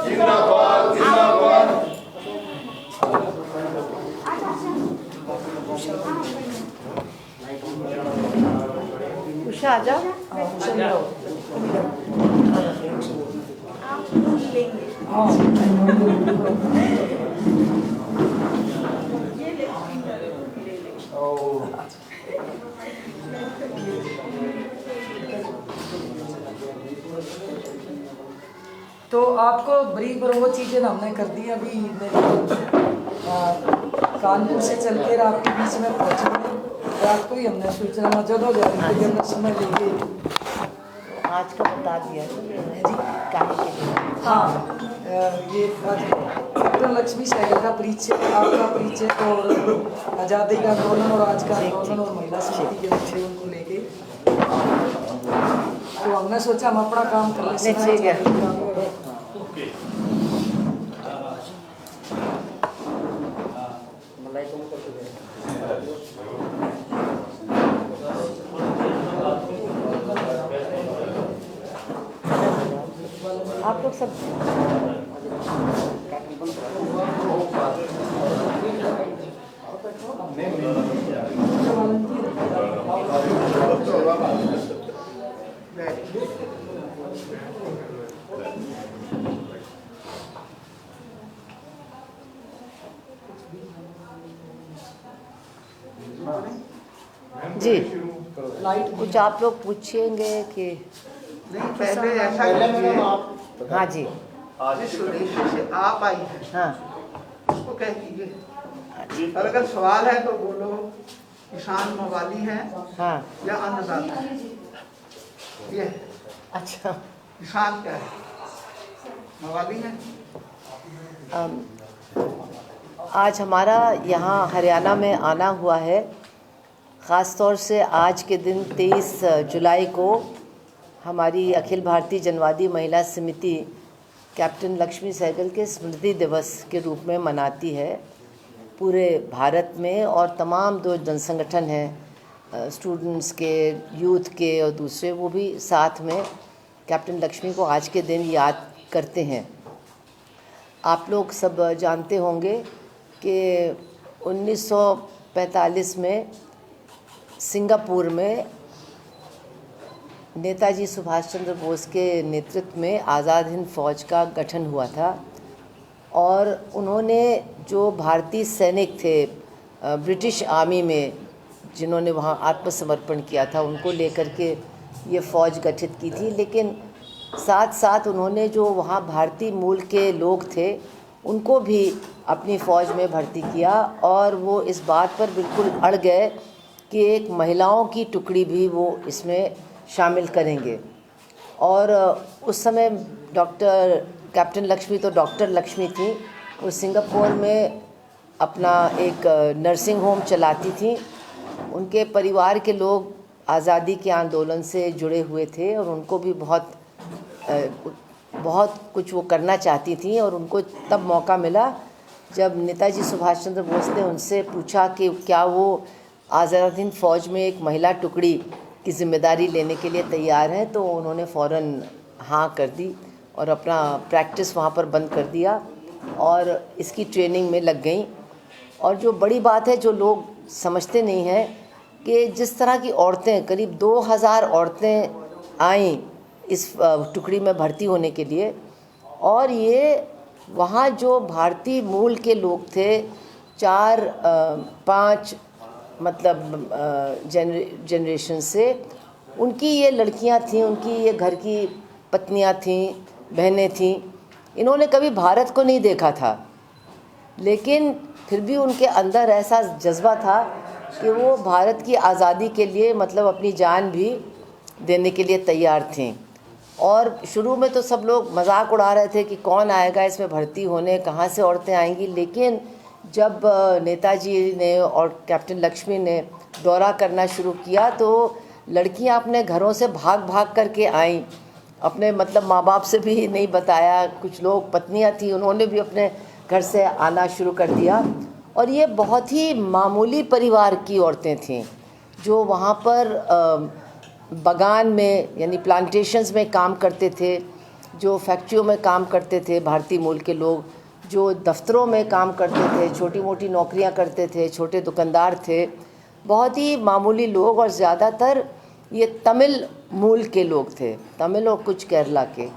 जिंदाबाद जिंदाबाद। उषा आ जाओ। तो आपको ब्रीफ और वो चीज़ें हमने कर दी। अभी कानपुर से चल के आपके बीच में पहुँचेंगे। रात को ही हमने सूचना मौजूद हो जाएगी कि हमने समय लेंगे। आज का बता दिया जी काहे के लिए। हाँ, ये कैप्टन लक्ष्मी सहगल का परिचय, आपका परिचय और आज़ादी का आंदोलन और आज का आंदोलन और महिला समिति के बच्चे उनको लेके, तो हमने सोचा हम अपना काम कर लें। ठीक है। आप लोग सब जी कुछ आप लोग पूछेंगे कि नहीं, पहले ऐसा कीजिए। हाँ जी जिस उद्देश्य से आप आई हैं हाँ उसको कह दीजिए। और अगर सवाल है तो बोलो, किसान मवाली हैं हाँ या अन्नदाता है? ये अच्छा किसान क्या है? मवाली है। आज हमारा यहाँ हरियाणा में आना हुआ है। ख़ास तौर से आज के दिन 23 जुलाई को हमारी अखिल भारतीय जनवादी महिला समिति कैप्टन लक्ष्मी सहगल के स्मृति दिवस के रूप में मनाती है पूरे भारत में। और तमाम जो जनसंगठन हैं स्टूडेंट्स के, यूथ के और दूसरे, वो भी साथ में कैप्टन लक्ष्मी को आज के दिन याद करते हैं। आप लोग सब जानते होंगे कि 1945 में सिंगापुर में नेताजी सुभाष चंद्र बोस के नेतृत्व में आज़ाद हिंद फ़ौज का गठन हुआ था। और उन्होंने जो भारतीय सैनिक थे ब्रिटिश आर्मी में, जिन्होंने वहाँ आत्मसमर्पण किया था, उनको लेकर के ये फ़ौज गठित की थी। लेकिन साथ साथ उन्होंने जो वहाँ भारतीय मूल के लोग थे उनको भी अपनी फ़ौज में भर्ती किया। और वो इस बात पर बिल्कुल अड़ गए कि एक महिलाओं की टुकड़ी भी वो इसमें शामिल करेंगे। और उस समय कैप्टन लक्ष्मी तो डॉक्टर लक्ष्मी थी। वो सिंगापुर में अपना एक नर्सिंग होम चलाती थी। उनके परिवार के लोग आज़ादी के आंदोलन से जुड़े हुए थे और उनको भी बहुत कुछ वो करना चाहती थी। और उनको तब मौका मिला जब नेताजी सुभाष चंद्र बोस ने उनसे पूछा कि क्या वो आज़ाद हिंद फ़ौज में एक महिला टुकड़ी की जिम्मेदारी लेने के लिए तैयार हैं। तो उन्होंने फ़ौरन हाँ कर दी और अपना प्रैक्टिस वहाँ पर बंद कर दिया और इसकी ट्रेनिंग में लग गई। और जो बड़ी बात है, जो लोग समझते नहीं हैं, कि जिस तरह की औरतें, करीब 2000 औरतें आईं इस टुकड़ी में भर्ती होने के लिए। और ये वहाँ जो भारतीय मूल के लोग थे, 4-5 मतलब जनरेशन से, उनकी ये लड़कियां थीं, उनकी ये घर की पत्नियां थीं, बहनें थीं। इन्होंने कभी भारत को नहीं देखा था, लेकिन फिर भी उनके अंदर ऐसा जज्बा था कि वो भारत की आज़ादी के लिए मतलब अपनी जान भी देने के लिए तैयार थीं। और शुरू में तो सब लोग मजाक उड़ा रहे थे कि कौन आएगा इसमें भर्ती होने, कहाँ से औरतें आएंगी। लेकिन जब नेताजी ने और कैप्टन लक्ष्मी ने दौरा करना शुरू किया तो लड़कियां अपने घरों से भाग भाग करके आईं। अपने मतलब माँ बाप से भी नहीं बताया। कुछ लोग पत्नियां थी, उन्होंने भी अपने घर से आना शुरू कर दिया। और ये बहुत ही मामूली परिवार की औरतें थीं जो वहाँ पर बगान में यानी प्लांटेशंस में काम करते थे। जो फैक्ट्रियों में काम करते थे भारतीय मूल के लोग, जो दफ्तरों में काम करते थे, छोटी मोटी नौकरियां करते थे, छोटे दुकानदार थे, बहुत ही मामूली लोग, और ज़्यादातर ये तमिल मूल के लोग थे, तमिल और कुछ केरला के।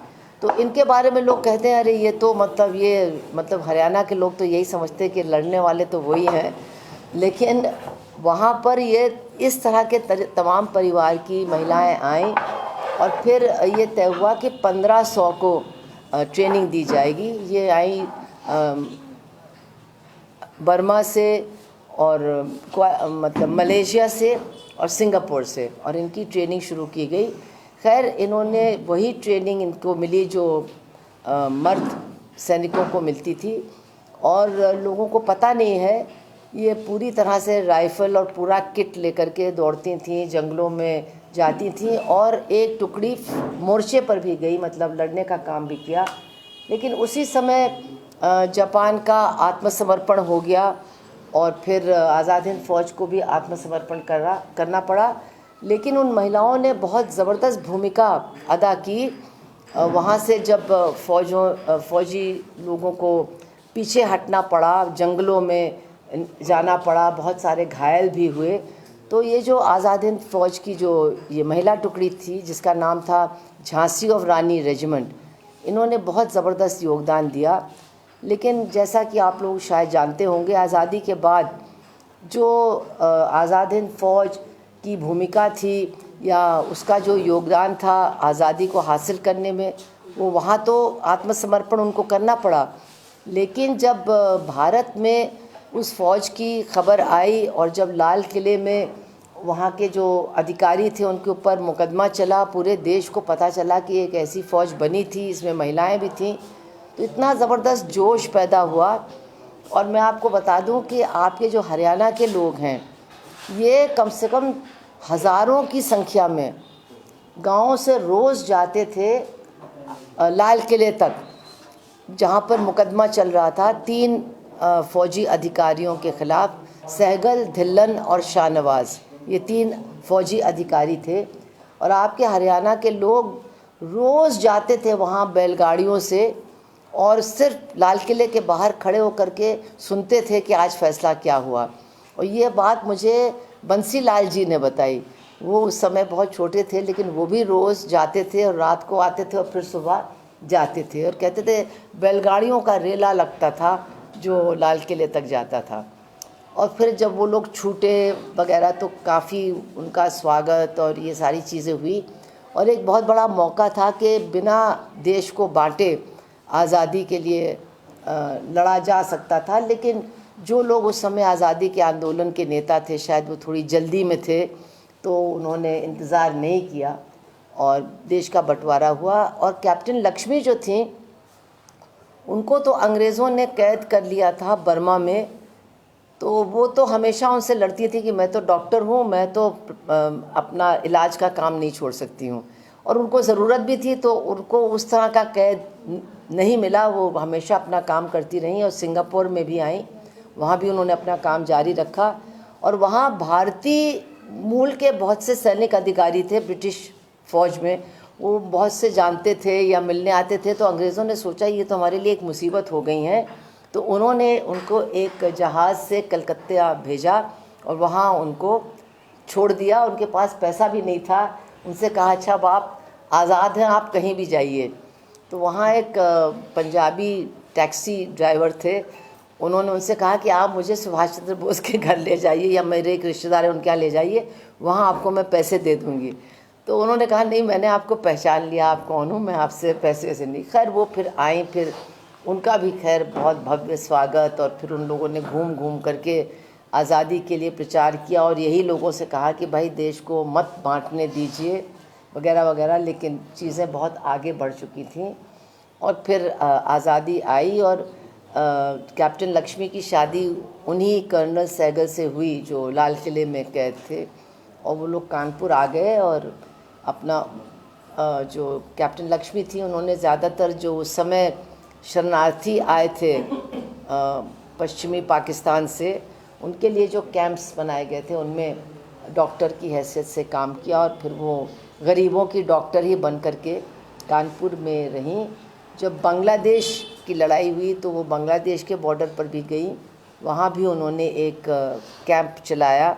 तो इनके बारे में लोग कहते हैं अरे ये तो मतलब हरियाणा के लोग तो यही समझते हैं कि लड़ने वाले तो वही हैं, लेकिन वहाँ पर ये इस तरह के तमाम परिवार की महिलाएं आईं और फिर ये तय हुआ कि 1500 को ट्रेनिंग दी जाएगी। ये आई बर्मा से और मतलब मलेशिया से और सिंगापुर से, और इनकी ट्रेनिंग शुरू की गई। खैर इन्होंने वही ट्रेनिंग इनको मिली जो मर्द सैनिकों को मिलती थी, और लोगों को पता नहीं है ये पूरी तरह से राइफ़ल और पूरा किट लेकर के दौड़ती थीं, जंगलों में जाती थीं, और एक टुकड़ी मोर्चे पर भी गई, मतलब लड़ने का काम भी किया। लेकिन उसी समय जापान का आत्मसमर्पण हो गया और फिर आज़ाद हिंद फ़ौज को भी आत्मसमर्पण करना पड़ा। लेकिन उन महिलाओं ने बहुत ज़बरदस्त भूमिका अदा की। वहाँ से जब फ़ौजी लोगों को पीछे हटना पड़ा, जंगलों में जाना पड़ा, बहुत सारे घायल भी हुए, तो ये जो आज़ाद हिंद फ़ौज की जो ये महिला टुकड़ी थी जिसका नाम था झांसी ऑफ रानी रेजिमेंट, इन्होंने बहुत ज़बरदस्त योगदान दिया। लेकिन जैसा कि आप लोग शायद जानते होंगे, आज़ादी के बाद जो आज़ाद हिंद फ़ौज की भूमिका थी या उसका जो योगदान था आज़ादी को हासिल करने में, वो वहाँ तो आत्मसमर्पण उनको करना पड़ा। लेकिन जब भारत में उस फ़ौज की खबर आई और जब लाल किले में वहाँ के जो अधिकारी थे उनके ऊपर मुकदमा चला, पूरे देश को पता चला कि एक ऐसी फ़ौज बनी थी, इसमें महिलाएं भी थीं, तो इतना ज़बरदस्त जोश पैदा हुआ। और मैं आपको बता दूं कि आपके जो हरियाणा के लोग हैं, ये कम से कम हज़ारों की संख्या में गाँव से रोज़ जाते थे लाल किले तक, जहाँ पर मुकदमा चल रहा था 3 फ़ौजी अधिकारियों के ख़िलाफ़। सहगल, धिल्लन और शाहनवाज़, ये 3 फ़ौजी अधिकारी थे, और आपके हरियाणा के लोग रोज़ जाते थे वहाँ बैलगाड़ियों से, और सिर्फ लाल किले के बाहर खड़े होकर के सुनते थे कि आज फ़ैसला क्या हुआ। और ये बात मुझे बंसी लाल जी ने बताई। वो उस समय बहुत छोटे थे, लेकिन वो भी रोज़ जाते थे और रात को आते थे और फिर सुबह जाते थे, और कहते थे बैलगाड़ियों का रेला लगता था जो लाल किले तक जाता था। और फिर जब वो लोग छूटे वगैरह तो काफ़ी उनका स्वागत और ये सारी चीज़ें हुई, और एक बहुत बड़ा मौका था कि बिना देश को बांटे आज़ादी के लिए लड़ा जा सकता था। लेकिन जो लोग उस समय आज़ादी के आंदोलन के नेता थे, शायद वो थोड़ी जल्दी में थे, तो उन्होंने इंतज़ार नहीं किया और देश का बंटवारा हुआ। और कैप्टन लक्ष्मी जो थी, उनको तो अंग्रेज़ों ने कैद कर लिया था बर्मा में, तो वो तो हमेशा उनसे लड़ती थी कि मैं तो डॉक्टर हूँ, मैं तो अपना इलाज का काम नहीं छोड़ सकती हूँ, और उनको ज़रूरत भी थी, तो उनको उस तरह का कैद नहीं मिला। वो हमेशा अपना काम करती रहीं और सिंगापुर में भी आईं, वहाँ भी उन्होंने अपना काम जारी रखा। और वहाँ भारतीय मूल के बहुत से सैनिक अधिकारी थे ब्रिटिश फ़ौज में, वो बहुत से जानते थे या मिलने आते थे। तो अंग्रेज़ों ने सोचा ये तो हमारे लिए एक मुसीबत हो गई है, तो उन्होंने उनको एक जहाज़ से कलकत्ता भेजा और वहाँ उनको छोड़ दिया। उनके पास पैसा भी नहीं था। उनसे कहा अच्छा अब आप आज़ाद हैं, आप कहीं भी जाइए। तो वहाँ एक पंजाबी टैक्सी ड्राइवर थे, उन्होंने उनसे कहा कि आप मुझे सुभाष चंद्र बोस के घर ले जाइए या मेरे एक रिश्तेदार है उनके यहाँ ले जाइए, वहाँ आपको मैं पैसे दे दूँगी। तो उन्होंने कहा नहीं, मैंने आपको पहचान लिया, आप कौन हो, मैं आपसे पैसे वैसे नहीं। खैर वो फिर आए, फिर उनका भी खैर बहुत भव्य स्वागत, और फिर उन लोगों ने घूम घूम करके आज़ादी के लिए प्रचार किया और यही लोगों से कहा कि भाई देश को मत बांटने दीजिए वगैरह वगैरह। लेकिन चीज़ें बहुत आगे बढ़ चुकी थीं और फिर आज़ादी आई और कैप्टन लक्ष्मी की शादी उन्हीं कर्नल सहगल से हुई जो लाल किले में कैद थे, और वो लोग कानपुर आ गए। और अपना जो कैप्टन लक्ष्मी थी, उन्होंने ज़्यादातर जो उस समय शरणार्थी आए थे पश्चिमी पाकिस्तान से, उनके लिए जो कैंप्स बनाए गए थे उनमें डॉक्टर की हैसियत से काम किया, और फिर वो गरीबों की डॉक्टर ही बन करके कानपुर में रहीं। जब बांग्लादेश की लड़ाई हुई तो वो बांग्लादेश के बॉर्डर पर भी गई, वहाँ भी उन्होंने एक कैंप चलाया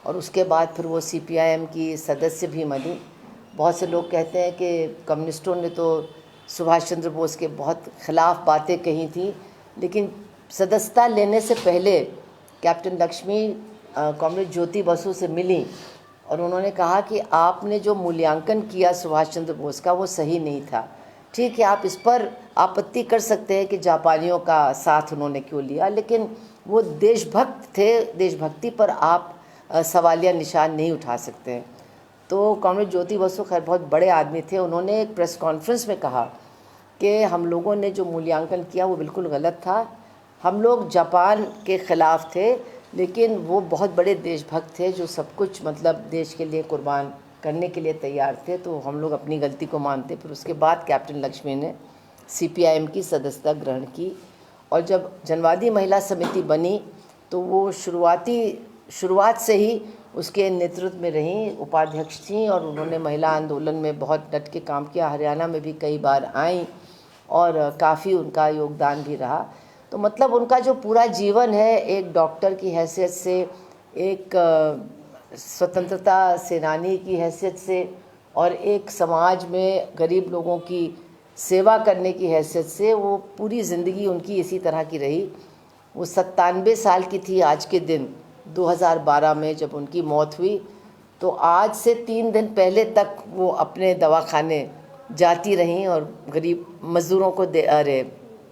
और उसके बाद फिर वो CPIM की सदस्य भी बनी। बहुत से लोग कहते हैं कि कम्युनिस्टों ने तो सुभाष चंद्र बोस के बहुत ख़िलाफ़ बातें कही थी, लेकिन सदस्यता लेने से पहले कैप्टन लक्ष्मी कॉमरेड ज्योति बसु से मिली और उन्होंने कहा कि आपने जो मूल्यांकन किया सुभाष चंद्र बोस का वो सही नहीं था। ठीक है, आप इस पर आपत्ति कर सकते हैं कि जापानियों का साथ उन्होंने क्यों लिया, लेकिन वो देशभक्त थे, देशभक्ति पर आप सवालिया निशान नहीं उठा सकते हैं। तो कॉमरेड ज्योति बसु खैर बहुत बड़े आदमी थे, उन्होंने एक प्रेस कॉन्फ्रेंस में कहा कि हम लोगों ने जो मूल्यांकन किया वो बिल्कुल गलत था। हम लोग जापान के ख़िलाफ़ थे, लेकिन वो बहुत बड़े देशभक्त थे जो सब कुछ मतलब देश के लिए कुर्बान करने के लिए तैयार थे, तो हम लोग अपनी गलती को मानते। फिर उसके बाद कैप्टन लक्ष्मी ने CPIM की सदस्यता ग्रहण की और जब जनवादी महिला समिति बनी तो वो शुरुआत से ही उसके नेतृत्व में रहीं, उपाध्यक्ष थीं और उन्होंने महिला आंदोलन में बहुत डट के काम किया। हरियाणा में भी कई बार आईं और काफ़ी उनका योगदान भी रहा। तो मतलब उनका जो पूरा जीवन है, एक डॉक्टर की हैसियत से, एक स्वतंत्रता सेनानी की हैसियत से और एक समाज में गरीब लोगों की सेवा करने की हैसियत से, वो पूरी ज़िंदगी उनकी इसी तरह की रही। वो 97 साल की थी आज के दिन 2012 में जब उनकी मौत हुई। तो आज से 3 दिन पहले तक वो अपने दवाखाने जाती रहीं और गरीब मज़दूरों को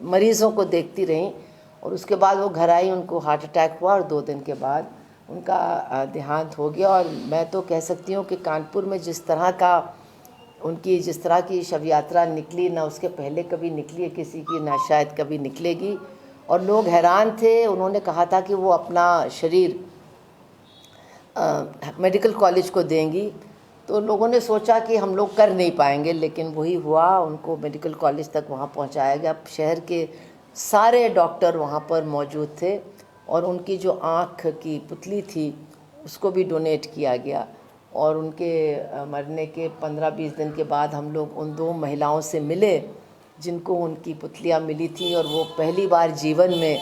मरीज़ों को देखती रहीं और उसके बाद वो घर आई, उनको हार्ट अटैक हुआ और 2 दिन के बाद उनका देहांत हो गया। और मैं तो कह सकती हूँ कि कानपुर में जिस तरह की शव यात्रा निकली, ना उसके पहले कभी निकली है किसी की, ना शायद कभी निकलेगी। और लोग हैरान थे। उन्होंने कहा था कि वो अपना शरीर मेडिकल कॉलेज को देंगी, तो लोगों ने सोचा कि हम लोग कर नहीं पाएंगे, लेकिन वही हुआ, उनको मेडिकल कॉलेज तक वहाँ पहुँचाया गया। शहर के सारे डॉक्टर वहाँ पर मौजूद थे और उनकी जो आँख की पुतली थी उसको भी डोनेट किया गया। और उनके मरने के 15-20 दिन के बाद हम लोग उन 2 महिलाओं से मिले जिनको उनकी पुतलियाँ मिली थी और वो पहली बार जीवन में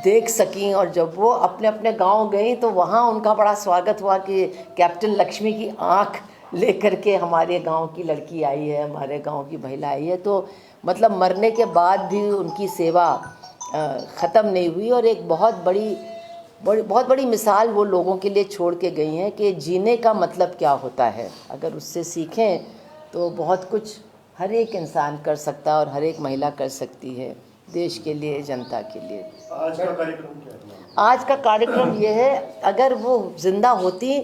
देख सकीं। और जब वो अपने अपने गांव गई तो वहाँ उनका बड़ा स्वागत हुआ कि कैप्टन लक्ष्मी की आँख लेकर के हमारे गांव की लड़की आई है, हमारे गांव की महिला आई है। तो मतलब मरने के बाद भी उनकी सेवा ख़त्म नहीं हुई और एक बहुत बड़ी मिसाल वो लोगों के लिए छोड़ के गई हैं कि जीने का मतलब क्या होता है। अगर उससे सीखें तो बहुत कुछ हर एक इंसान कर सकता है और हर एक महिला कर सकती है देश के लिए, जनता के लिए। आज का कार्यक्रम क्या है? आज का कार्यक्रम ये है, अगर वो ज़िंदा होती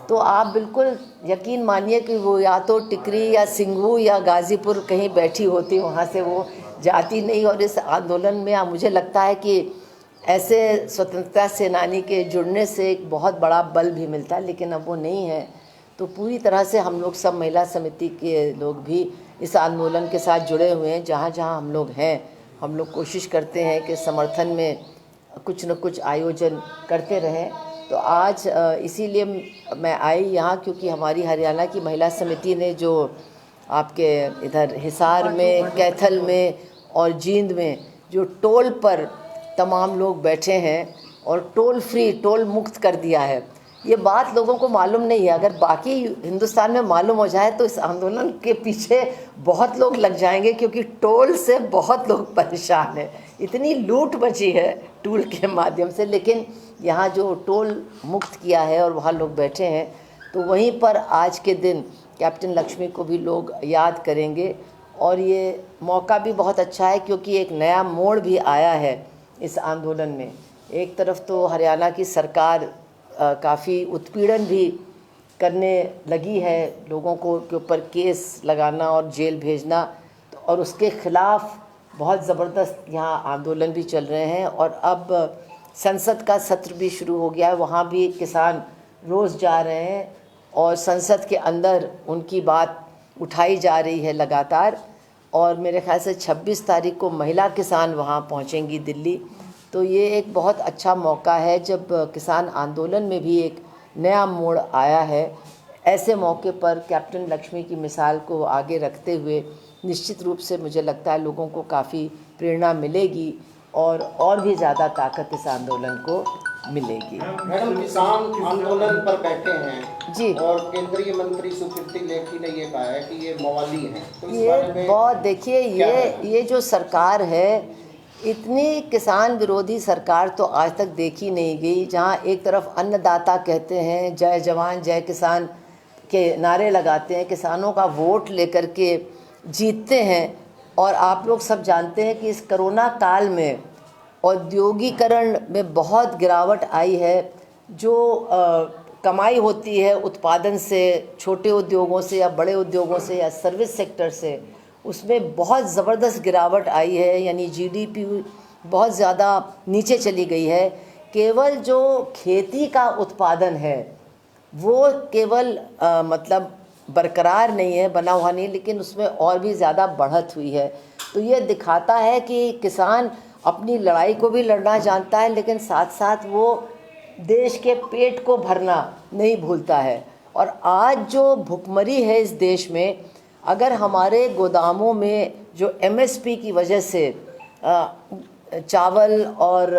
तो आप बिल्कुल यकीन मानिए कि वो या तो टिकरी या सिंघू या गाज़ीपुर कहीं बैठी होती, वहाँ से वो जाती नहीं। और इस आंदोलन में मुझे लगता है कि ऐसे स्वतंत्रता सेनानी के जुड़ने से एक बहुत बड़ा बल भी मिलता है, लेकिन अब वो नहीं है। तो पूरी तरह से हम लोग सब महिला समिति के लोग भी इस आंदोलन के साथ जुड़े हुए हैं। जहाँ जहाँ हम लोग हैं, हम लोग कोशिश करते हैं कि समर्थन में कुछ न कुछ आयोजन करते रहें। तो आज इसीलिए मैं आई यहाँ, क्योंकि हमारी हरियाणा की महिला समिति ने जो आपके इधर हिसार में, कैथल में और जींद में जो टोल पर तमाम लोग बैठे हैं और टोल मुक्त कर दिया है, ये बात लोगों को मालूम नहीं है। अगर बाकी हिंदुस्तान में मालूम हो जाए तो इस आंदोलन के पीछे बहुत लोग लग जाएंगे, क्योंकि टोल से बहुत लोग परेशान हैं। इतनी लूट मची है टोल के माध्यम से, लेकिन यहाँ जो टोल मुक्त किया है और वहाँ लोग बैठे हैं, तो वहीं पर आज के दिन कैप्टन लक्ष्मी को भी लोग याद करेंगे। और ये मौका भी बहुत अच्छा है क्योंकि एक नया मोड़ भी आया है इस आंदोलन में। एक तरफ तो हरियाणा की सरकार काफ़ी उत्पीड़न भी करने लगी है, लोगों को के ऊपर केस लगाना और जेल भेजना, और उसके ख़िलाफ़ बहुत ज़बरदस्त यहाँ आंदोलन भी चल रहे हैं। और अब संसद का सत्र भी शुरू हो गया है, वहाँ भी किसान रोज़ जा रहे हैं और संसद के अंदर उनकी बात उठाई जा रही है लगातार। और मेरे ख़्याल से 26 तारीख को महिला किसान वहाँ पहुँचेंगी दिल्ली। तो ये एक बहुत अच्छा मौका है जब किसान आंदोलन में भी एक नया मोड़ आया है। ऐसे मौके पर कैप्टन लक्ष्मी की मिसाल को आगे रखते हुए निश्चित रूप से मुझे लगता है लोगों को काफ़ी प्रेरणा मिलेगी और भी ज़्यादा ताकत इस आंदोलन को मिलेगी। मैडम, किसान आंदोलन पर बैठे हैं जी, और केंद्रीय मंत्री सुकीर्ति लेखी ने ये कहा है कि ये मवाली हैं, तो इस ये बारे में बहुत देखिए, क्या ये जो सरकार है, इतनी किसान विरोधी सरकार तो आज तक देखी नहीं गई। जहाँ एक तरफ अन्नदाता कहते हैं, जय जवान जय किसान के नारे लगाते हैं, किसानों का वोट लेकर के जीतते हैं, और आप लोग सब जानते हैं कि इस कोरोना काल में औद्योगिकरण में बहुत गिरावट आई है। जो कमाई होती है उत्पादन से, छोटे उद्योगों से या बड़े उद्योगों से या सर्विस सेक्टर से, उसमें बहुत ज़बरदस्त गिरावट आई है। यानी जीडीपी बहुत ज़्यादा नीचे चली गई है। केवल जो खेती का उत्पादन है वो केवल मतलब बरकरार नहीं है, बना हुआ नहीं, लेकिन उसमें और भी ज़्यादा बढ़त हुई है। तो ये दिखाता है कि किसान अपनी लड़ाई को भी लड़ना जानता है, लेकिन साथ साथ वो देश के पेट को भरना नहीं भूलता है। और आज जो भुखमरी है इस देश में, अगर हमारे गोदामों में जो एमएसपी की वजह से चावल और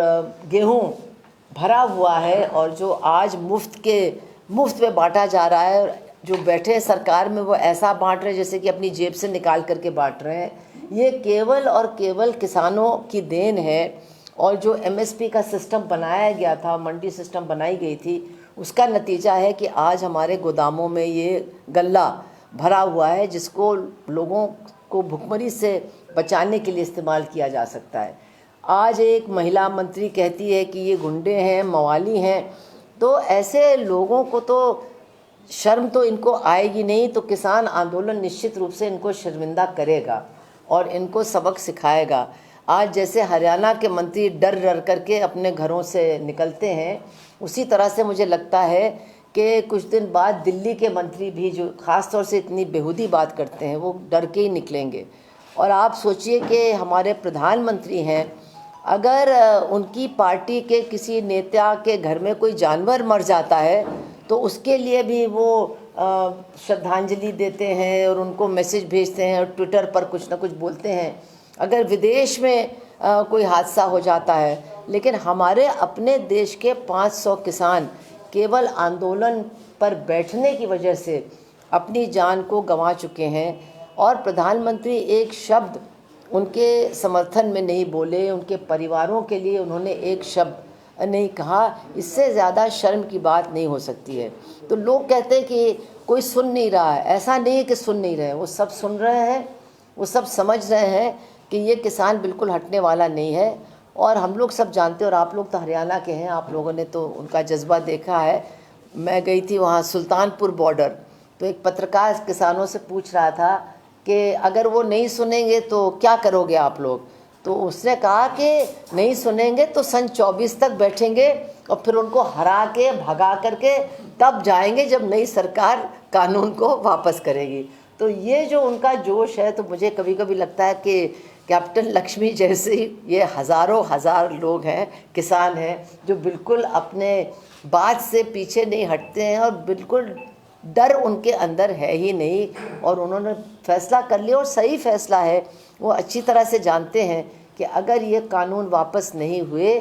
गेहूं भरा हुआ है, और जो आज मुफ्त में बांटा जा रहा है, जो बैठे हैं सरकार में वो ऐसा बांट रहे हैं जैसे कि अपनी जेब से निकाल करके बांट रहे हैं। ये केवल और केवल किसानों की देन है। और जो एमएसपी का सिस्टम बनाया गया था, मंडी सिस्टम बनाई गई थी, उसका नतीजा है कि आज हमारे गोदामों में ये गल्ला भरा हुआ है, जिसको लोगों को भुखमरी से बचाने के लिए इस्तेमाल किया जा सकता है। आज एक महिला मंत्री कहती है कि ये गुंडे हैं, मवाली हैं, तो ऐसे लोगों को तो शर्म तो इनको आएगी नहीं। तो किसान आंदोलन निश्चित रूप से इनको शर्मिंदा करेगा और इनको सबक सिखाएगा। आज जैसे हरियाणा के मंत्री डर डर करके अपने घरों से निकलते हैं, उसी तरह से मुझे लगता है कि कुछ दिन बाद दिल्ली के मंत्री भी, जो ख़ास तौर से इतनी बेहूदी बात करते हैं, वो डर के ही निकलेंगे। और आप सोचिए कि हमारे प्रधानमंत्री हैं, अगर उनकी पार्टी के किसी नेता के घर में कोई जानवर मर जाता है तो उसके लिए भी वो श्रद्धांजलि देते हैं और उनको मैसेज भेजते हैं और ट्विटर पर कुछ ना कुछ बोलते हैं। अगर विदेश में कोई हादसा हो जाता है, लेकिन हमारे अपने देश के 500 किसान केवल आंदोलन पर बैठने की वजह से अपनी जान को गंवा चुके हैं, और प्रधानमंत्री एक शब्द उनके समर्थन में नहीं बोले, उनके परिवारों के लिए उन्होंने एक शब्द नहीं कहा। इससे ज़्यादा शर्म की बात नहीं हो सकती है। तो लोग कहते हैं कि कोई सुन नहीं रहा है, ऐसा नहीं है कि सुन नहीं रहे, वो सब सुन रहे हैं, वो सब समझ रहे हैं कि ये किसान बिल्कुल हटने वाला नहीं है। और हम लोग सब जानते हैं, और आप लोग तो हरियाणा के हैं, आप लोगों ने तो उनका जज्बा देखा है। मैं गई थी वहाँ सुल्तानपुर बॉर्डर, तो एक पत्रकार किसानों से पूछ रहा था कि अगर वो नहीं सुनेंगे तो क्या करोगे आप लोग। तो उसने कहा कि नहीं सुनेंगे तो सन 24 तक बैठेंगे और फिर उनको हरा के भगा करके तब जाएंगे जब नई सरकार कानून को वापस करेगी। तो ये जो उनका जोश है, तो मुझे कभी कभी लगता है कि कैप्टन लक्ष्मी जैसे ये हज़ारों हज़ार लोग हैं, किसान हैं, जो बिल्कुल अपने बात से पीछे नहीं हटते हैं और बिल्कुल डर उनके अंदर है ही नहीं। और उन्होंने फैसला कर लिया, और सही फैसला है। वो अच्छी तरह से जानते हैं कि अगर ये कानून वापस नहीं हुए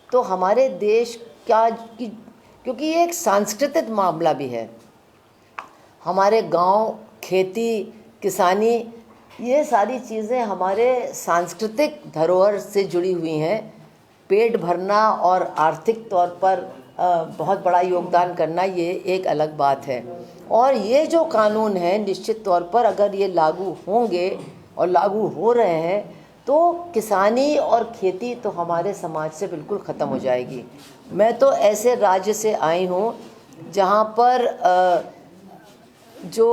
तो हमारे देश क्योंकि ये एक सांस्कृतिक मामला भी है। हमारे गांव, खेती, किसानी, ये सारी चीज़ें हमारे सांस्कृतिक धरोहर से जुड़ी हुई हैं। पेट भरना और आर्थिक तौर पर बहुत बड़ा योगदान करना, ये एक अलग बात है। और ये जो कानून है, निश्चित तौर पर अगर ये लागू होंगे और लागू हो रहे हैं तो किसानी और खेती तो हमारे समाज से बिल्कुल ख़त्म हो जाएगी। मैं तो ऐसे राज्य से आई हूँ जहाँ पर जो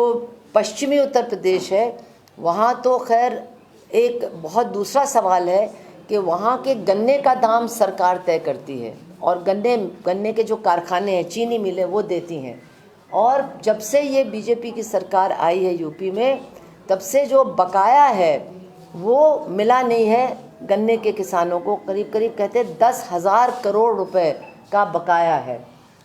पश्चिमी उत्तर प्रदेश है, वहाँ तो खैर एक बहुत दूसरा सवाल है कि वहाँ के गन्ने का दाम सरकार तय करती है, और गन्ने के जो कारखाने हैं, चीनी मिलें, वो देती हैं। और जब से ये बीजेपी की सरकार आई है यूपी में, तब से जो बकाया है वो मिला नहीं है गन्ने के किसानों को। करीब करीब कहते हैं 10,000 करोड़ रुपए का बकाया है,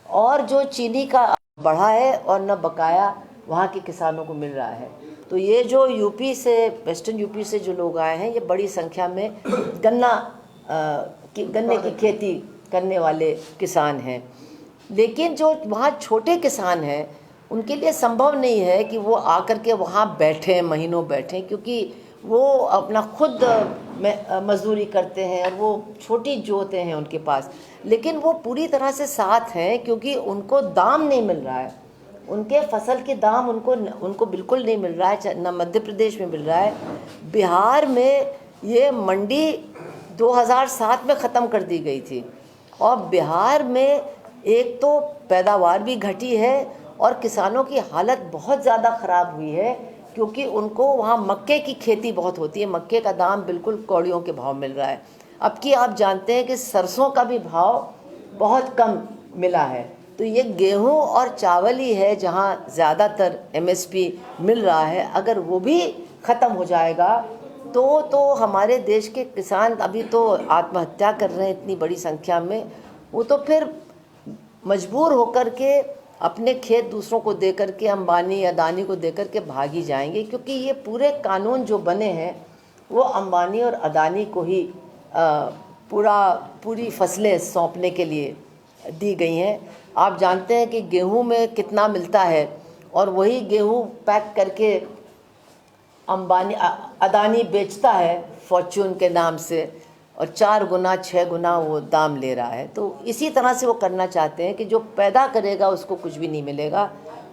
और जो चीनी का बढ़ा है और न बकाया वहाँ के किसानों को मिल रहा है। तो ये जो यूपी से, वेस्टर्न यूपी से जो लोग आए हैं, ये बड़ी संख्या में गन्ने की खेती करने वाले किसान हैं। लेकिन जो वहाँ छोटे किसान हैं, उनके लिए संभव नहीं है कि वो आकर के वहाँ बैठें, महीनों बैठें, क्योंकि वो अपना खुद मजदूरी करते हैं और वो छोटी जोतें हैं उनके पास। लेकिन वो पूरी तरह से साथ हैं, क्योंकि उनको दाम नहीं मिल रहा है, उनके फसल के दाम उनको बिल्कुल नहीं मिल रहा है। न मध्य प्रदेश में मिल रहा है, बिहार में ये मंडी 2007 में ख़त्म कर दी गई थी, और बिहार में एक तो पैदावार भी घटी है और किसानों की हालत बहुत ज़्यादा ख़राब हुई है, क्योंकि उनको वहाँ मक्के की खेती बहुत होती है, मक्के का दाम बिल्कुल कौड़ियों के भाव मिल रहा है। अब की आप जानते हैं कि सरसों का भी भाव बहुत कम मिला है। तो ये गेहूं और चावल ही है जहाँ ज़्यादातर MSP मिल रहा है। अगर वो भी ख़त्म हो जाएगा तो हमारे देश के किसान अभी तो आत्महत्या कर रहे हैं इतनी बड़ी संख्या में, वो तो फिर मजबूर होकर के अपने खेत दूसरों को दे कर के, अंबानी अदानी को दे कर के भागी जाएंगे, क्योंकि ये पूरे कानून जो बने हैं वो अंबानी और अदानी को ही पूरी फसलें सौंपने के लिए दी गई हैं। आप जानते हैं कि गेहूं में कितना मिलता है, और वही गेहूं पैक करके अदानी बेचता है फॉर्च्यून के नाम से, और 4 गुना 6 गुना वो दाम ले रहा है। तो इसी तरह से वो करना चाहते हैं कि जो पैदा करेगा उसको कुछ भी नहीं मिलेगा,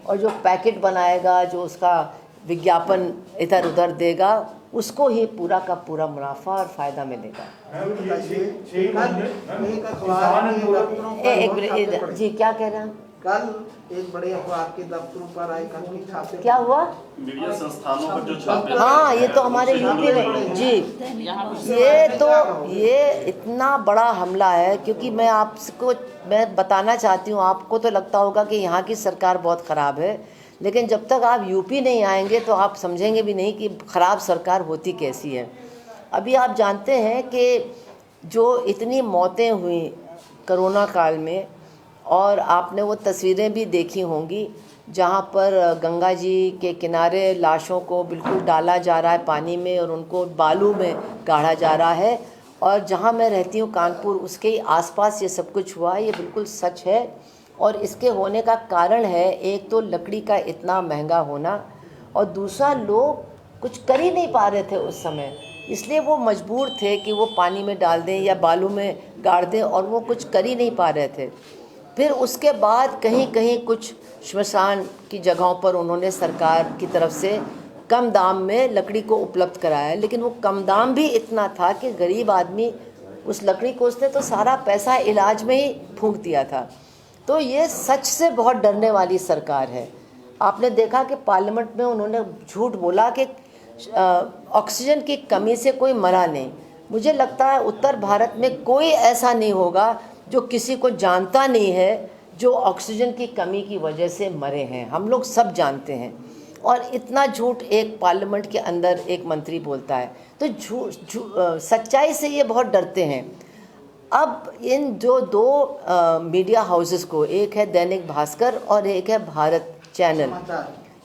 और जो पैकेट बनाएगा, जो उसका विज्ञापन इधर उधर देगा, उसको ही पूरा का पूरा मुनाफा और फ़ायदा मिलेगा। एक मिनट जी, क्या कह रहे हैं? कल एक बड़े अखबार के दफ्तरों पर आए कल की छापे, क्या हुआ? मीडिया संस्थानों पर जो छापे, हाँ, ये तो हमारे यूपी में जी, ये इतना बड़ा हमला है, क्योंकि मैं बताना चाहती हूँ, आपको तो लगता होगा कि यहाँ की सरकार बहुत ख़राब है, लेकिन जब तक आप यूपी नहीं आएंगे तो आप समझेंगे भी नहीं कि ख़राब सरकार होती कैसी है। अभी आप जानते हैं कि जो इतनी मौतें हुई कोरोना काल में, और आपने वो तस्वीरें भी देखी होंगी जहाँ पर गंगा जी के किनारे लाशों को बिल्कुल डाला जा रहा है पानी में, और उनको बालू में गाड़ा जा रहा है। और जहाँ मैं रहती हूँ कानपुर, उसके ही आसपास ये सब कुछ हुआ, ये बिल्कुल सच है। और इसके होने का कारण है, एक तो लकड़ी का इतना महंगा होना, और दूसरा लोग कुछ कर ही नहीं पा रहे थे उस समय, इसलिए वो मजबूर थे कि वो पानी में डाल दें या बालू में गाड़ दें, और वो कुछ कर ही नहीं पा रहे थे। फिर उसके बाद कहीं कहीं कुछ श्मशान की जगहों पर उन्होंने सरकार की तरफ से कम दाम में लकड़ी को उपलब्ध कराया, लेकिन वो कम दाम भी इतना था कि गरीब आदमी उस लकड़ी को, उसने तो सारा पैसा इलाज में ही फूंक दिया था। तो ये सच से बहुत डरने वाली सरकार है। आपने देखा कि पार्लियामेंट में उन्होंने झूठ बोला कि ऑक्सीजन की कमी से कोई मरा नहीं। मुझे लगता है उत्तर भारत में कोई ऐसा नहीं होगा जो किसी को जानता नहीं है जो ऑक्सीजन की कमी की वजह से मरे हैं। हम लोग सब जानते हैं, और इतना झूठ एक पार्लियामेंट के अंदर एक मंत्री बोलता है। तो सच्चाई से ये बहुत डरते हैं। अब इन जो दो मीडिया हाउसेस को, एक है दैनिक भास्कर और एक है भारत चैनल,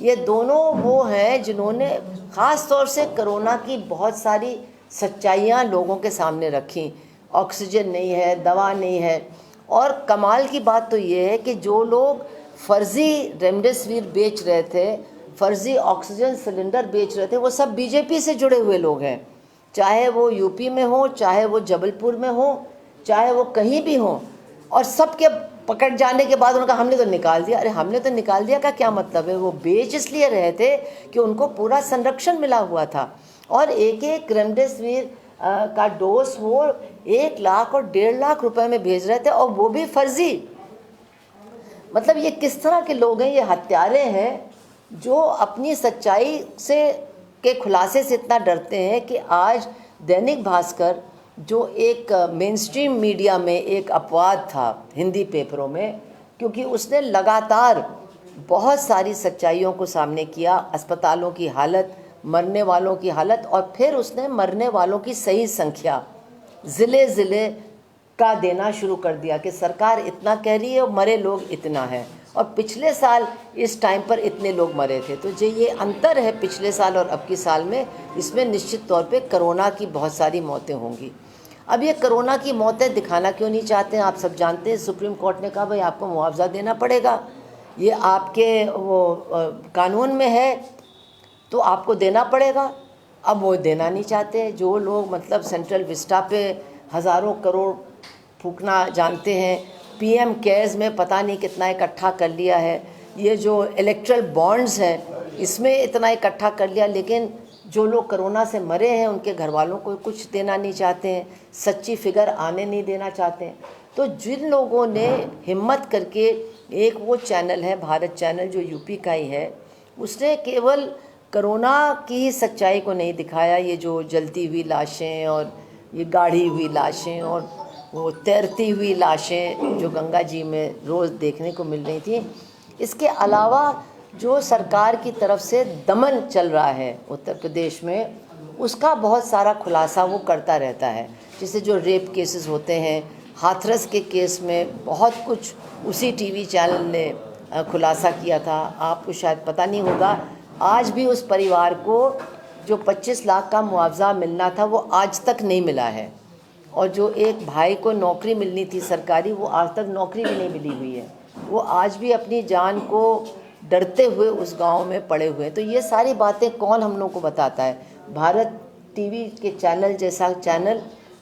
ये दोनों वो हैं जिन्होंने ख़ास तौर से कोरोना की बहुत सारी सच्चाइयाँ लोगों के सामने रखी। ऑक्सीजन नहीं है, दवा नहीं है, और कमाल की बात तो ये है कि जो लोग फर्जी रेमडेसिविर बेच रहे थे, फर्जी ऑक्सीजन सिलेंडर बेच रहे थे, वो सब बीजेपी से जुड़े हुए लोग हैं। चाहे वो यूपी में हो, चाहे वो जबलपुर में हो, चाहे वो कहीं भी हो, और सबके पकड़ जाने के बाद उन्होंने कहा हमने तो निकाल दिया। अरे हमने तो निकाल दिया का क्या मतलब है? वो बेच इसलिए रहे थे कि उनको पूरा संरक्षण मिला हुआ था, और एक एक रेमडेसिविर का डोज वो 1 लाख और 1.5 लाख रुपए में भेज रहे थे, और वो भी फर्जी। मतलब ये किस तरह के लोग हैं? ये हत्यारे हैं जो अपनी सच्चाई से के खुलासे से इतना डरते हैं कि आज दैनिक भास्कर, जो एक मेन स्ट्रीम मीडिया में एक अपवाद था हिंदी पेपरों में, क्योंकि उसने लगातार बहुत सारी सच्चाइयों को सामने किया, अस्पतालों की हालत, मरने वालों की हालत, और फिर उसने मरने वालों की सही संख्या ज़िले ज़िले का देना शुरू कर दिया कि सरकार इतना कह रही है और मरे लोग इतना है। और पिछले साल इस टाइम पर इतने लोग मरे थे। तो जो ये अंतर है पिछले साल और अब की साल में, इसमें निश्चित तौर पे कोरोना की बहुत सारी मौतें होंगी। अब ये कोरोना की मौतें दिखाना क्यों नहीं चाहते हैं? आप सब जानते हैं सुप्रीम कोर्ट ने कहा भाई आपको मुआवजा देना पड़ेगा, ये आपके वो कानून में है तो आपको देना पड़ेगा। अब वो देना नहीं चाहते। जो लोग मतलब सेंट्रल विस्टा पे हज़ारों करोड़ फूकना जानते हैं, पीएम केयर्स में पता नहीं कितना इकट्ठा कर लिया है, ये जो इलेक्ट्रल बॉन्ड्स हैं इसमें इतना इकट्ठा कर लिया, लेकिन जो लोग कोरोना से मरे हैं उनके घर वालों को कुछ देना नहीं चाहते हैं, सच्ची फिगर आने नहीं देना चाहते हैं। तो जिन लोगों ने हिम्मत करके, एक वो चैनल है भारत चैनल जो यूपी का ही है, उसने केवल कोरोना की ही सच्चाई को नहीं दिखाया, ये जो जलती हुई लाशें और ये गाढ़ी हुई लाशें और वो तैरती हुई लाशें जो गंगा जी में रोज़ देखने को मिल रही थी, इसके अलावा जो सरकार की तरफ से दमन चल रहा है उत्तर प्रदेश में, उसका बहुत सारा खुलासा वो करता रहता है। जैसे जो रेप केसेस होते हैं, हाथरस के केस में बहुत कुछ उसी टीवी चैनल ने खुलासा किया था। आपको शायद पता नहीं होगा, आज भी उस परिवार को जो 25 लाख का मुआवजा मिलना था वो आज तक नहीं मिला है, और जो एक भाई को नौकरी मिलनी थी सरकारी, वो आज तक नौकरी भी नहीं मिली हुई है। वो आज भी अपनी जान को डरते हुए उस गांव में पड़े हुए हैं। तो ये सारी बातें कौन हम लोग को बताता है? भारत टीवी के चैनल जैसा चैनल,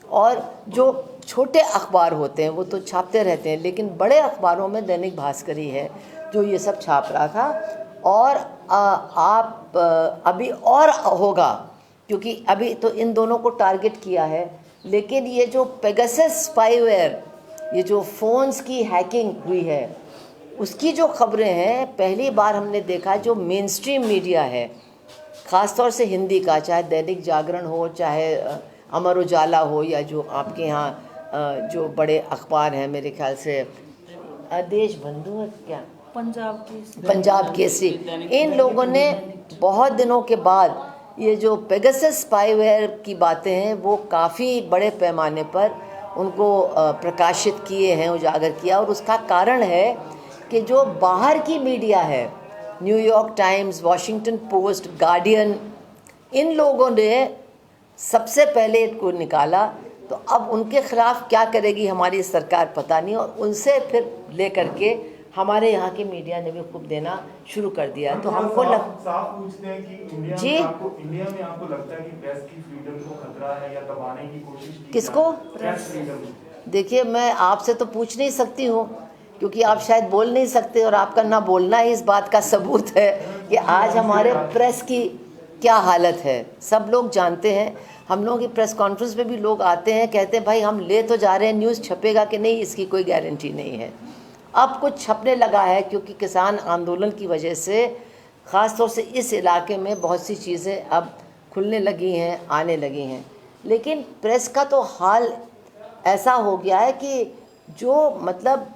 और जो छोटे अखबार होते हैं वो तो छापते रहते हैं, लेकिन बड़े अखबारों में दैनिक भास्कर ही है जो ये सब छाप रहा था। और आप अभी और होगा, क्योंकि अभी तो इन दोनों को टारगेट किया है, लेकिन ये जो पेगासस स्पाईवेयर, ये जो फ़ोन्स की हैकिंग हुई है, उसकी जो खबरें हैं पहली बार हमने देखा। जो मेन स्ट्रीम मीडिया है, ख़ास तौर से हिंदी का, चाहे दैनिक जागरण हो, चाहे अमर उजाला हो, या जो आपके यहाँ जो बड़े अखबार हैं, मेरे ख्याल से देश बंधु है क्या, पंजाब केसरी, इन लोगों ने बहुत दिनों के बाद ये जो पेगासस स्पाईवेयर की बातें हैं वो काफ़ी बड़े पैमाने पर उनको प्रकाशित किए हैं, उजागर किया। और उसका कारण है कि जो बाहर की मीडिया है, New York Times, Washington Post, Guardian, इन लोगों ने सबसे पहले इनको निकाला। तो अब उनके ख़िलाफ़ क्या करेगी हमारी सरकार पता नहीं, और उनसे फिर ले करके हमारे यहाँ की मीडिया ने भी खूब देना शुरू कर दिया। तो हमको साफ पूछते हैं कि इंडिया में आपको लगता है कि प्रेस की फ्रीडम को खतरा है या दबाने की कोशिश की किसको? Press freedom. देखिए, मैं आपसे तो पूछ नहीं सकती हूँ, क्योंकि आप शायद बोल नहीं सकते, और आपका ना बोलना ही इस बात का सबूत है कि आज हमारे प्रेस की क्या हालत है। सब लोग जानते हैं। हम लोगों की प्रेस कॉन्फ्रेंस में भी लोग आते हैं, कहते हैं भाई हम ले तो जा रहे हैं, न्यूज़ छपेगा कि नहीं इसकी कोई गारंटी नहीं है। अब कुछ छपने लगा है, क्योंकि किसान आंदोलन की वजह से ख़ास तौर से इस इलाके में बहुत सी चीज़ें अब खुलने लगी हैं, आने लगी हैं। लेकिन प्रेस का तो हाल ऐसा हो गया है कि जो मतलब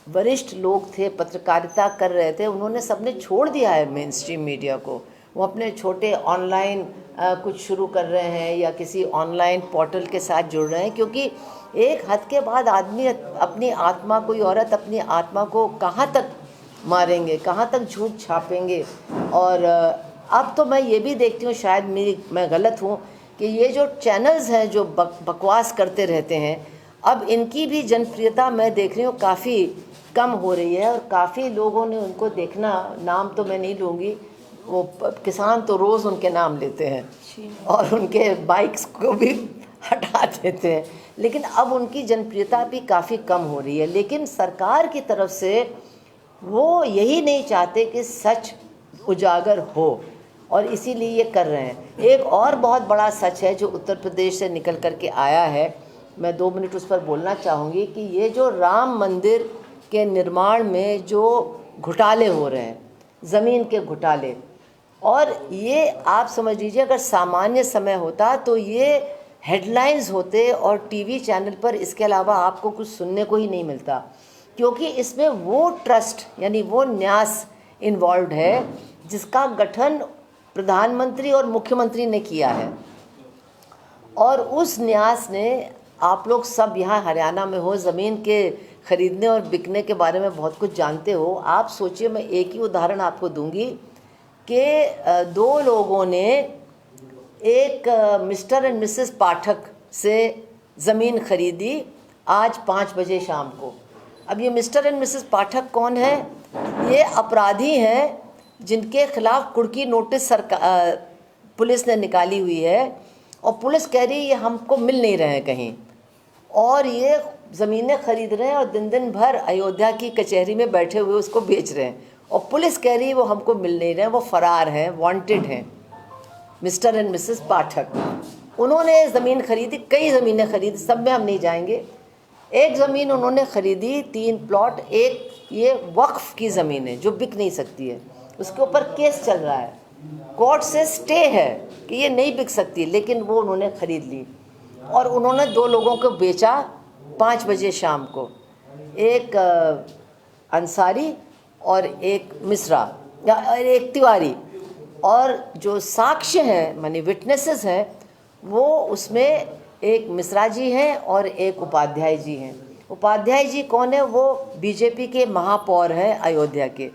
वरिष्ठ लोग थे, पत्रकारिता कर रहे थे, उन्होंने सबने छोड़ दिया है मेन स्ट्रीम मीडिया को। वो अपने छोटे ऑनलाइन कुछ शुरू कर रहे हैं या किसी ऑनलाइन पोर्टल के साथ जुड़ रहे हैं, क्योंकि एक हद के बाद आदमी अपनी आत्मा, कोई औरत अपनी आत्मा को कहाँ तक मारेंगे, कहाँ तक झूठ छापेंगे। और अब तो मैं ये भी देखती हूँ, शायद मैं गलत हूँ, कि ये जो चैनल्स हैं जो बकवास करते रहते हैं, अब इनकी भी जनप्रियता मैं देख रही हूँ काफ़ी कम हो रही है, और काफ़ी लोगों ने उनको देखना, नाम तो मैं नहीं लूँगी, वो किसान तो रोज़ उनके नाम लेते हैं और उनके बाइक्स को भी हटा देते हैं, लेकिन अब उनकी जनप्रियता भी काफ़ी कम हो रही है। लेकिन सरकार की तरफ से वो यही नहीं चाहते कि सच उजागर हो, और इसीलिए ये कर रहे हैं। एक और बहुत बड़ा सच है जो उत्तर प्रदेश से निकल कर के आया है, मैं 2 मिनट उस पर बोलना चाहूँगी, कि ये जो राम मंदिर के निर्माण में जो घोटाले हो रहे हैं, ज़मीन के घोटाले, और ये आप समझ लीजिए अगर सामान्य समय होता तो ये हेडलाइंस होते और टीवी चैनल पर इसके अलावा आपको कुछ सुनने को ही नहीं मिलता, क्योंकि इसमें वो ट्रस्ट यानी वो न्यास इन्वॉल्व है जिसका गठन प्रधानमंत्री और मुख्यमंत्री ने किया है। और उस न्यास ने, आप लोग सब यहाँ हरियाणा में हो, ज़मीन के ख़रीदने और बिकने के बारे में बहुत कुछ जानते हो। आप सोचिए, मैं एक ही उदाहरण आपको दूंगी कि दो लोगों ने एक मिस्टर एंड मिसेस पाठक से ज़मीन खरीदी आज 5 बजे शाम को। अब ये मिस्टर एंड मिसेस पाठक कौन है? ये अपराधी हैं जिनके खिलाफ कुर्की नोटिस पुलिस ने निकाली हुई है और पुलिस कह रही है ये हमको मिल नहीं रहे हैं कहीं, और ये ज़मीनें खरीद रहे हैं और दिन दिन भर अयोध्या की कचहरी में बैठे हुए उसको बेच रहे हैं, और पुलिस कह रही है वो हमको मिल नहीं रहे हैं, वो फ़रार हैं, वांटेड हैं। मिस्टर एंड मिसेस पाठक, उन्होंने ज़मीन खरीदी, कई ज़मीनें खरीदी, सब में हम नहीं जाएंगे। एक ज़मीन उन्होंने ख़रीदी 3 प्लॉट, एक ये वक्फ की ज़मीन है जो बिक नहीं सकती है, उसके ऊपर केस चल रहा है, कोर्ट से स्टे है कि ये नहीं बिक सकती, लेकिन वो उन्होंने ख़रीद ली और उन्होंने 2 लोगों को बेचा 5 बजे शाम को, एक अंसारी और एक मिश्रा या एक तिवारी। और जो साक्ष्य हैं माने विटनेसेस हैं वो उसमें एक मिश्रा जी हैं और एक उपाध्याय जी हैं। उपाध्याय जी कौन है? वो बीजेपी के महापौर हैं अयोध्या के,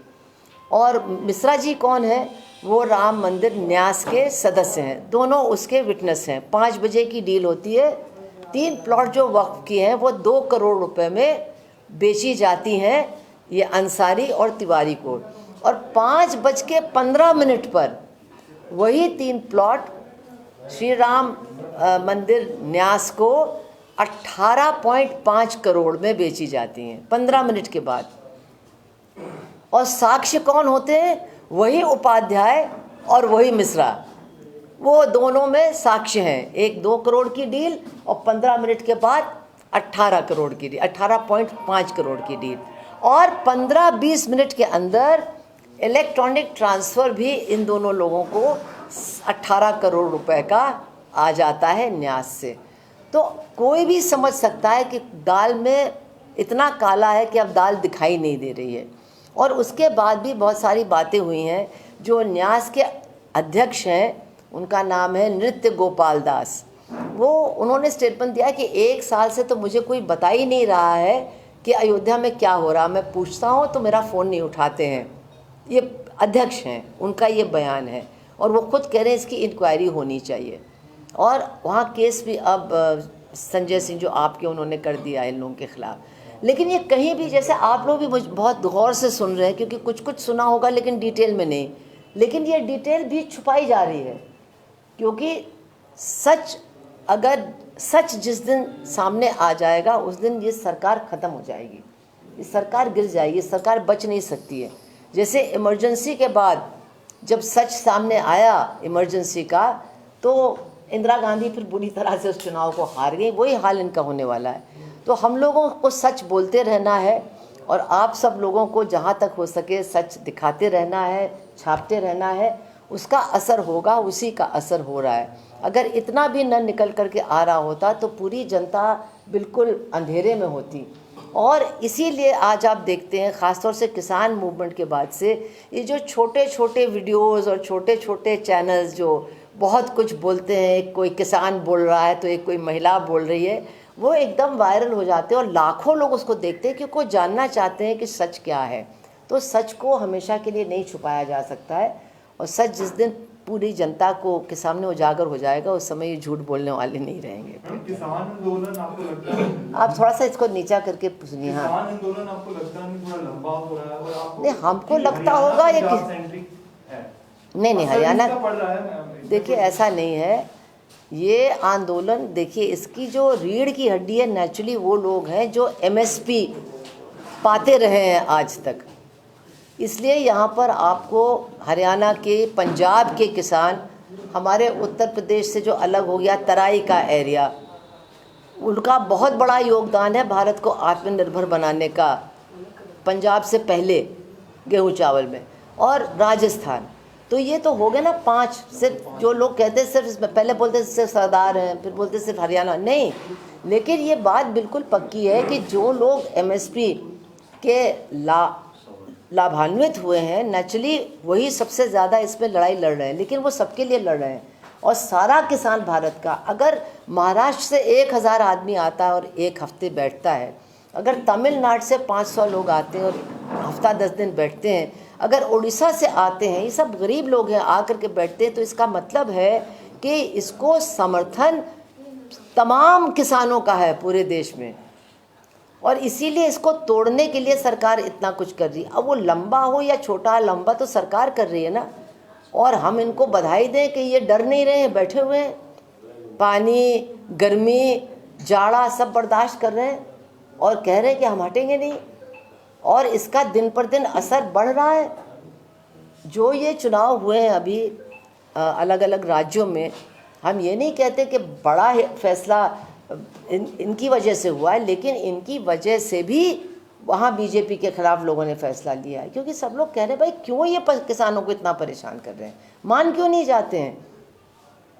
और मिश्रा जी कौन है? वो राम मंदिर न्यास के सदस्य हैं, दोनों उसके विटनेस हैं। 5 बजे की डील होती है, 3 प्लॉट जो वक्फ की हैं वो 2 करोड़ रुपए में बेची जाती हैं ये अंसारी और तिवारी को, और 5:15 पर वही 3 प्लॉट श्री राम मंदिर न्यास को 18.5 करोड़ में बेची जाती हैं 15 मिनट के बाद। और साक्ष्य कौन होते हैं? वही उपाध्याय और वही मिश्रा, वो दोनों में साक्ष्य हैं। एक 2 करोड़ की डील और 15 मिनट के बाद 18 करोड़ की डील, 18.5 करोड़ की डील, और 15-20 मिनट के अंदर इलेक्ट्रॉनिक ट्रांसफ़र भी इन दोनों लोगों को 18 करोड़ रुपए का आ जाता है न्यास से। तो कोई भी समझ सकता है कि दाल में इतना काला है कि अब दाल दिखाई नहीं दे रही है। और उसके बाद भी बहुत सारी बातें हुई हैं। जो न्यास के अध्यक्ष हैं उनका नाम है नृत्य गोपाल दास, वो उन्होंने स्टेटमेंट दिया कि 1 साल से तो मुझे कोई बता ही नहीं रहा है कि अयोध्या में क्या हो रहा, मैं पूछता हूँ तो मेरा फ़ोन नहीं उठाते हैं। ये अध्यक्ष हैं, उनका ये बयान है, और वो खुद कह रहे हैं इसकी इंक्वायरी होनी चाहिए। और वहाँ केस भी अब संजय सिंह जो आपके उन्होंने कर दिया इन लोगों के ख़िलाफ़। लेकिन ये कहीं भी, जैसे आप लोग भी मुझ बहुत गौर से सुन रहे हैं, क्योंकि कुछ कुछ सुना होगा लेकिन डिटेल में नहीं, लेकिन ये डिटेल भी छुपाई जा रही है, क्योंकि सच जिस दिन सामने आ जाएगा उस दिन ये सरकार ख़त्म हो जाएगी, ये सरकार गिर जाएगी, ये सरकार बच नहीं सकती है। जैसे इमरजेंसी के बाद जब सच सामने आया इमरजेंसी का, तो इंदिरा गांधी फिर बुरी तरह से उस चुनाव को हार गई, वही हाल इनका होने वाला है। तो हम लोगों को सच बोलते रहना है, और आप सब लोगों को जहाँ तक हो सके सच दिखाते रहना है, छापते रहना है, उसका असर होगा, उसी का असर हो रहा है। अगर इतना भी न निकल करके आ रहा होता तो पूरी जनता बिल्कुल अंधेरे में होती। और इसीलिए आज आप देखते हैं ख़ासतौर से किसान मूवमेंट के बाद से ये जो छोटे छोटे वीडियोस और छोटे छोटे चैनल्स जो बहुत कुछ बोलते हैं, एक कोई किसान बोल रहा है तो एक कोई महिला बोल रही है, वो एकदम वायरल हो जाते हैं और लाखों लोग उसको देखते हैं, क्योंकि वो जानना चाहते हैं कि सच क्या है। तो सच को हमेशा के लिए नहीं छुपाया जा सकता है, और सच जिस दिन पूरी जनता को के सामने उजागर हो जाएगा उस समय ये झूठ बोलने वाले नहीं रहेंगे। किसान आंदोलन आपको लगता है, आप थोड़ा सा इसको नीचा करके सुनिए। हाँ, किसान आंदोलन आपको लगता है थोड़ा लंबा हो रहा है, और आपको नहीं, हमको लगता होगा ये नहीं हरियाणा, देखिए ऐसा नहीं है। ये आंदोलन, देखिए इसकी जो रीढ़ की हड्डी है नेचुरली वो लोग हैं जो MSP पाते रहे हैं आज तक। इसलिए यहाँ पर आपको हरियाणा के, पंजाब के किसान, हमारे उत्तर प्रदेश से जो अलग हो गया तराई का एरिया, उनका बहुत बड़ा योगदान है भारत को आत्मनिर्भर बनाने का, पंजाब से पहले गेहूँ चावल में, और राजस्थान। तो ये तो हो गए ना 5। सिर्फ जो लोग कहते हैं सिर्फ, पहले बोलते सिर्फ सरदार हैं, फिर बोलते सिर्फ हरियाणा, नहीं। लेकिन ये बात बिल्कुल पक्की है कि जो लोग MSP के लाभान्वित हुए हैं नेचुरली वही सबसे ज़्यादा इसमें लड़ाई लड़ रहे हैं। लेकिन वो सबके लिए लड़ रहे हैं, और सारा किसान भारत का, अगर महाराष्ट्र से 1000 आदमी आता है और 1 हफ्ते बैठता है अगर तमिलनाडु से 500 लोग आते हैं और हफ्ता 10 दिन बैठते हैं, अगर उड़ीसा से आते हैं, ये सब गरीब लोग हैं, आकर के बैठते हैं, तो इसका मतलब है कि इसको समर्थन तमाम किसानों का है पूरे देश में, और इसीलिए इसको तोड़ने के लिए सरकार इतना कुछ कर रही है। अब वो लंबा हो या छोटा, लंबा तो सरकार कर रही है ना, और हम इनको बधाई दें कि ये डर नहीं रहे हैं, बैठे हुए हैं, पानी, गर्मी, जाड़ा सब बर्दाश्त कर रहे हैं और कह रहे हैं कि हम हटेंगे नहीं, और इसका दिन पर दिन असर बढ़ रहा है। जो ये चुनाव हुए हैं अभी अलग अलग राज्यों में, हम ये नहीं कहते कि बड़ा फैसला इनकी वजह से हुआ है, लेकिन इनकी वजह से भी वहाँ बीजेपी के खिलाफ लोगों ने फैसला लिया है, क्योंकि सब लोग कह रहे हैं भाई क्यों ये किसानों को इतना परेशान कर रहे हैं, मान क्यों नहीं जाते हैं।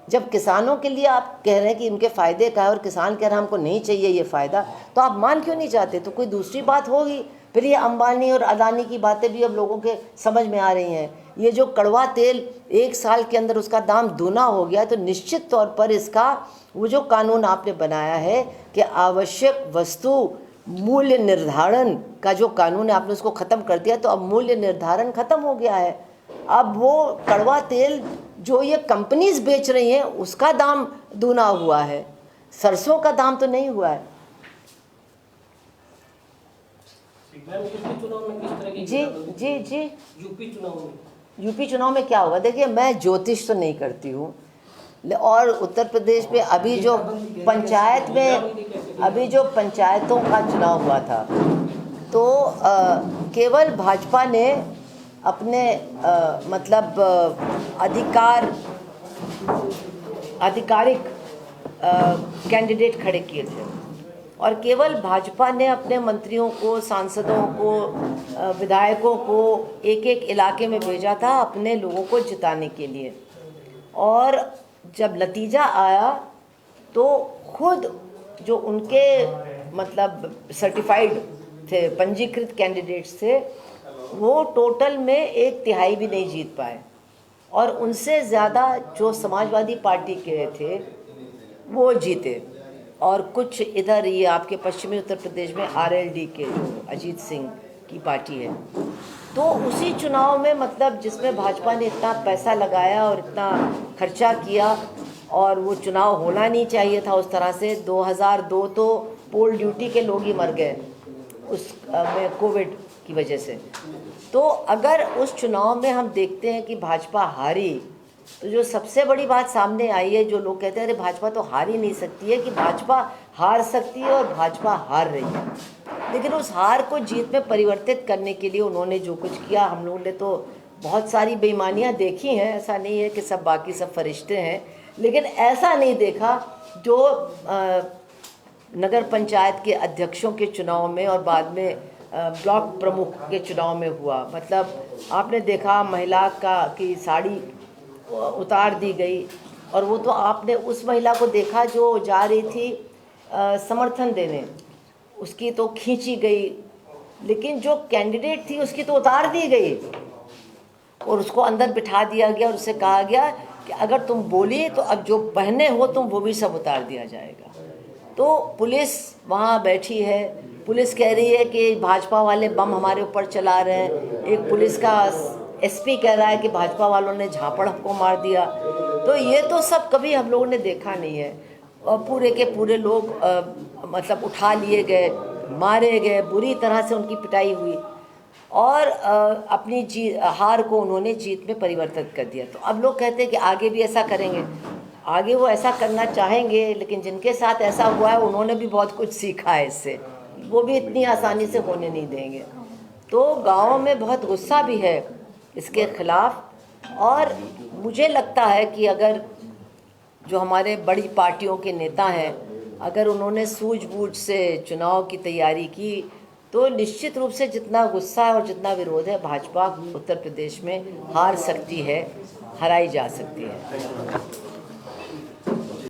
जब किसानों के लिए आप कह रहे हैं कि इनके फ़ायदे का है और किसान कह रहे हैं हमको नहीं चाहिए ये फ़ायदा, तो आप मान क्यों नहीं जाते। तो कोई दूसरी बात होगी। फिर ये अंबानी और अदानी की बातें भी अब लोगों के समझ में आ रही हैं। ये जो कड़वा तेल 1 साल के अंदर उसका दाम दूना हो गया, तो निश्चित तौर पर इसका वो जो कानून आपने बनाया है कि आवश्यक वस्तु मूल्य निर्धारण का जो कानून है, आपने उसको ख़त्म कर दिया, तो अब मूल्य निर्धारण ख़त्म हो गया है। अब वो कड़वा तेल जो ये कंपनीज बेच रही हैं उसका दाम दूना हुआ है, सरसों का दाम तो नहीं हुआ है। चुनाव में किस तरह की जी यूपी चुनाव में क्या होगा। देखिए, मैं ज्योतिष तो नहीं करती हूँ, और उत्तर प्रदेश में अभी जो पंचायत में अभी जो पंचायतों का चुनाव हुआ था, तो केवल भाजपा ने अपने मतलब आधिकारिक कैंडिडेट खड़े किए थे, और केवल भाजपा ने अपने मंत्रियों को, सांसदों को, विधायकों को एक एक इलाके में भेजा था अपने लोगों को जिताने के लिए। और जब नतीजा आया तो खुद जो उनके मतलब सर्टिफाइड थे, पंजीकृत कैंडिडेट्स थे, वो टोटल में 1/3 भी नहीं जीत पाए, और उनसे ज़्यादा जो समाजवादी पार्टी के थे वो जीते। और कुछ इधर ये आपके पश्चिमी उत्तर प्रदेश में RLD के जो अजीत सिंह की पार्टी है, तो उसी चुनाव में मतलब जिसमें भाजपा ने इतना पैसा लगाया और इतना खर्चा किया, और वो चुनाव होना नहीं चाहिए था उस तरह से। 2002 तो पोल ड्यूटी के लोग ही मर गए उस में कोविड की वजह से। तो अगर उस चुनाव में हम देखते हैं कि भाजपा हारी, तो जो सबसे बड़ी बात सामने आई है, जो लोग कहते हैं अरे भाजपा तो हार ही नहीं सकती है, कि भाजपा हार सकती है और भाजपा हार रही है। लेकिन उस हार को जीत में परिवर्तित करने के लिए उन्होंने जो कुछ किया, हम लोगों ने तो बहुत सारी बेईमानियां देखी हैं, ऐसा नहीं है कि सब बाकी सब फरिश्ते हैं, लेकिन ऐसा नहीं देखा जो नगर पंचायत के अध्यक्षों के चुनाव में और बाद में ब्लॉक प्रमुख के चुनाव में हुआ। मतलब आपने देखा महिला की साड़ी उतार दी गई, और वो तो आपने उस महिला को देखा जो जा रही थी समर्थन देने, उसकी तो खींची गई, लेकिन जो कैंडिडेट थी उसकी तो उतार दी गई, और उसको अंदर बिठा दिया गया, और उससे कहा गया कि अगर तुम बोली तो अब जो पहने हो तुम वो भी सब उतार दिया जाएगा। तो पुलिस वहाँ बैठी है, पुलिस कह रही है कि भाजपा वाले बम हमारे ऊपर चला रहे हैं, एक पुलिस का SP कह रहा है कि भाजपा वालों ने झापड़ हमको मार दिया। तो ये तो सब कभी हम लोगों ने देखा नहीं है, और पूरे के पूरे लोग मतलब उठा लिए गए, मारे गए, बुरी तरह से उनकी पिटाई हुई, और अपनी हार को उन्होंने जीत में परिवर्तित कर दिया। तो अब लोग कहते हैं कि आगे भी ऐसा करेंगे, आगे वो ऐसा करना चाहेंगे, लेकिन जिनके साथ ऐसा हुआ है उन्होंने भी बहुत कुछ सीखा है इससे, वो भी इतनी आसानी से होने नहीं देंगे। तो गाँव में बहुत गुस्सा भी है इसके खिलाफ, और मुझे लगता है कि अगर जो हमारे बड़ी पार्टियों के नेता हैं, अगर उन्होंने सूझबूझ से चुनाव की तैयारी की, तो निश्चित रूप से जितना गुस्सा है और जितना विरोध है, भाजपा उत्तर प्रदेश में हार सकती है, हराई जा सकती है।